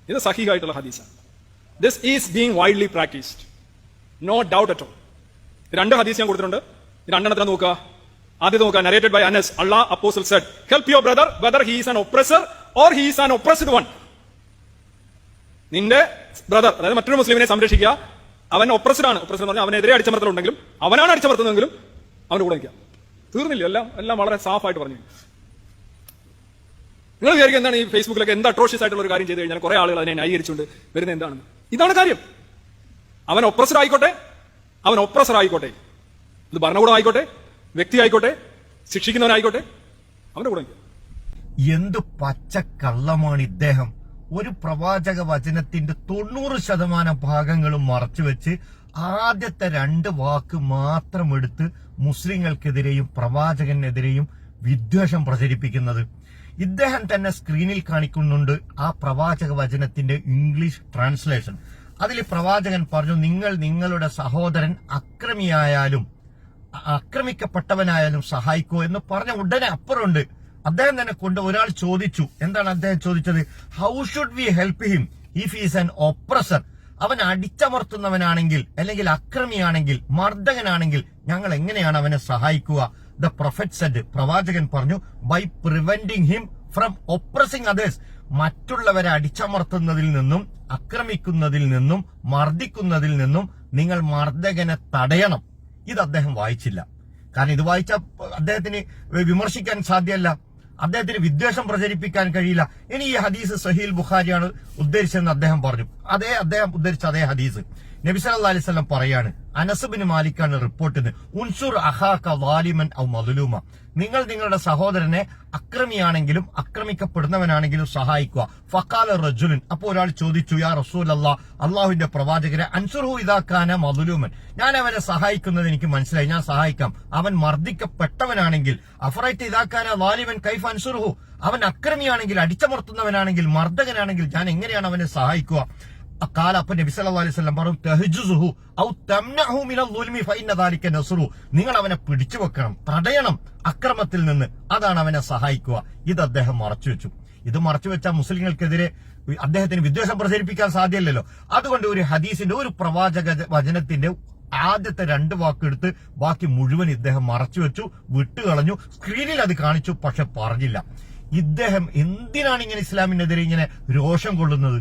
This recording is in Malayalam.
ഇത് സഹീഹായിട്ടുള്ള ഹദീസാണ്. This is being widely practised, no doubt at all. രണ്ട് ഹദീസ് ഞാൻ കൊടുത്തിട്ടുണ്ട്. രണ്ടെണ്ണത്തിന് നോക്കുക. ആദ്യം നോക്കുക, narrated by Anas, Allah apostle said, help your brother whether he is an oppressor or he is an oppressed one. നിന്റെ ബ്രദർ, അതായത് മറ്റൊരു മുസ്ലിമിനെ സംരക്ഷിക്കുക. അവൻ ഒപ്രസ്ഡ് ആണ്. ഒപ്രസ്ഡ് എന്ന് പറഞ്ഞാൽ അവനെതിരെ അടിച്ചമർത്തലുണ്ടെങ്കിലും അവനാണ് അടിച്ചമർത്തുന്നതെങ്കിലും അവന്റെ കൂടെ നിൽക്കുക. തീർന്നില്ല. എല്ലാം വളരെ സാഫായിട്ട് പറഞ്ഞു. നിങ്ങൾ വിചാരിക്കുക എന്താണ് ഈ ഫേസ്ബുക്കിലൊക്കെ എന്താ അട്രോഷ്യസ് ആയിട്ടുള്ള ഒരു കാര്യം ചെയ്ത് കഴിഞ്ഞാൽ കുറെ ആളുകൾ അതിനെ ന്യായീകരിച്ചുകൊണ്ട് വരുന്നത് എന്താണെന്ന്. ഇതാണ് കാര്യം. അവൻ ഒപ്രസർ ആയിക്കോട്ടെ, അവൻ ഒപ്രസർ ആയിക്കോട്ടെ, ഇത് ഭരണകൂടം ആയിക്കോട്ടെ, വ്യക്തി ആയിക്കോട്ടെ, ശിക്ഷിക്കുന്നവനായിക്കോട്ടെ, അവന്റെ കൂടെ നിൽക്കുക. എന്തു പച്ചക്കള്ളമാണ് ഇദ്ദേഹം. ഒരു പ്രവാചക വചനത്തിന്റെ 90% ഭാഗങ്ങളും മറച്ചുവെച്ച് ആദ്യത്തെ 2 വാക്ക് മാത്രം എടുത്ത് മുസ്ലിങ്ങൾക്കെതിരെയും പ്രവാചകനെതിരെയും വിദ്വേഷം പ്രചരിപ്പിക്കുന്നത്. ഇദ്ദേഹം തന്നെ സ്ക്രീനിൽ കാണിക്കുന്നുണ്ട് ആ പ്രവാചക വചനത്തിന്റെ ഇംഗ്ലീഷ് ട്രാൻസ്ലേഷൻ. അതിൽ പ്രവാചകൻ പറഞ്ഞു, നിങ്ങൾ നിങ്ങളുടെ സഹോദരൻ ആക്രമിക്കപ്പെട്ടവനായാലും സഹായിക്കൂ എന്ന് പറഞ്ഞ ഉടനെ അപ്പുറമുണ്ട്. അദ്ദേഹം തന്നെ കൊണ്ട് ഒരാൾ ചോദിച്ചു, എന്താണ് അദ്ദേഹം ചോദിച്ചത്? How should we help him if is an oppressor? അവൻ അടിച്ചമർത്തുന്നവനാണെങ്കിൽ, അല്ലെങ്കിൽ അക്രമിയാണെങ്കിൽ, മർദ്ദകനാണെങ്കിൽ ഞങ്ങൾ എങ്ങനെയാണ് അവനെ സഹായിക്കുക? ദ പ്രൊഫറ്റ് സെഡ്, പ്രവാചകൻ പറഞ്ഞു, by preventing him from oppressing others. മറ്റുള്ളവരെ അടിച്ചമർത്തുന്നതിൽ നിന്നും, ആക്രമിക്കുന്നതിൽ നിന്നും, മർദ്ദിക്കുന്നതിൽ നിന്നും നിങ്ങൾ മർദ്ദകനെ തടയണം. ഇത് അദ്ദേഹം വായിച്ചില്ല. കാരണം ഇത് വായിച്ച അദ്ദേഹത്തിന് വിമർശിക്കാൻ സാധ്യമല്ല, അദ്ദേഹത്തിന് വിദ്വേഷം പ്രചരിപ്പിക്കാൻ കഴിയില്ല. ഇനി ഈ ഹദീസ് സഹീൽ ബുഖാരിയാണ് ഉദ്ധരിച്ചതെന്ന് അദ്ദേഹം പറഞ്ഞു. അദ്ദേഹം ഉദ്ധരിച്ച അതേ ഹദീസ് നബി സല്ലല്ലാഹു അലൈഹി വസല്ലം പറയാണ്, അനസ് ബിൻ മാലിക്കാണ് റിപ്പോർട്ട് ചെയ്യുന്നത്, ഉൻസുർ അഖാക വാലിമൻ ഔ മദ്ലൂമ, നിങ്ങൾ നിങ്ങളുടെ സഹോദരനെ അക്രമിയാണെങ്കിലും ആക്രമിക്കപ്പെടുന്നവനാണെങ്കിലും സഹായിക്കുക. ഫഖാല റജുലുൻ, അപ്പോൾ ഒരാൾ ചോദിച്ചു, യാ റസൂലല്ലാഹ്, അള്ളാഹുവിന്റെ പ്രവാചകരെ, അൻസുർഹു ഇദാ കാന മദ്ലൂമൻ, ഞാൻ അവനെ സഹായിക്കുന്നത് എനിക്ക് മനസ്സിലായി, ഞാൻ സഹായിക്കാം. അവൻ മർദ്ദിക്കപ്പെട്ടവനാണെങ്കിൽ, അഫറൈത ഇദാ കാന വാലിമൻ കൈഫ അൻസുർഹു, അവൻ അക്രമിയാണെങ്കിൽ, അടിച്ചമർത്തുന്നവനാണെങ്കിൽ, മർദ്ദകനാണെങ്കിൽ ഞാൻ എങ്ങനെയാണ് അവനെ സഹായിക്കുക? അപ്പൊ നബി സല്ലല്ലാഹു അലൈഹി വസല്ലം പറഞ്ഞു, തഹ്ജുസുഹു ഔ തംനഹു മിനൽ ളുൽമി ഫഇന്ന ദാലിക നസ്റു, നിങ്ങൾ അവനെ പിടിച്ചു വെക്കണം, തടയണം അക്രമത്തിൽ നിന്ന്, അതാണ് അവനെ സഹായിക്കുക. ഇത് അദ്ദേഹം മറച്ചുവെച്ചു. ഇത് മറച്ചുവെച്ച മുസ്ലിങ്ങൾക്കെതിരെ അദ്ദേഹത്തിന് വിദ്വേഷം പ്രചരിപ്പിക്കാൻ സാധ്യമല്ലല്ലോ. അതുകൊണ്ട് ഒരു ഹദീസിന്റെ, ഒരു പ്രവാചക വചനത്തിന്റെ ആദ്യത്തെ 2 വാക്കെടുത്ത് ബാക്കി മുഴുവൻ ഇദ്ദേഹം മറച്ചുവെച്ചു, വിട്ടുകളഞ്ഞു. സ്ക്രീനിൽ അത് കാണിച്ചു, പക്ഷെ പറഞ്ഞില്ല. ഇദ്ദേഹം എന്തിനാണ് ഇങ്ങനെ ഇസ്ലാമിനെതിരെ ഇങ്ങനെ രോഷം കൊള്ളുന്നത്?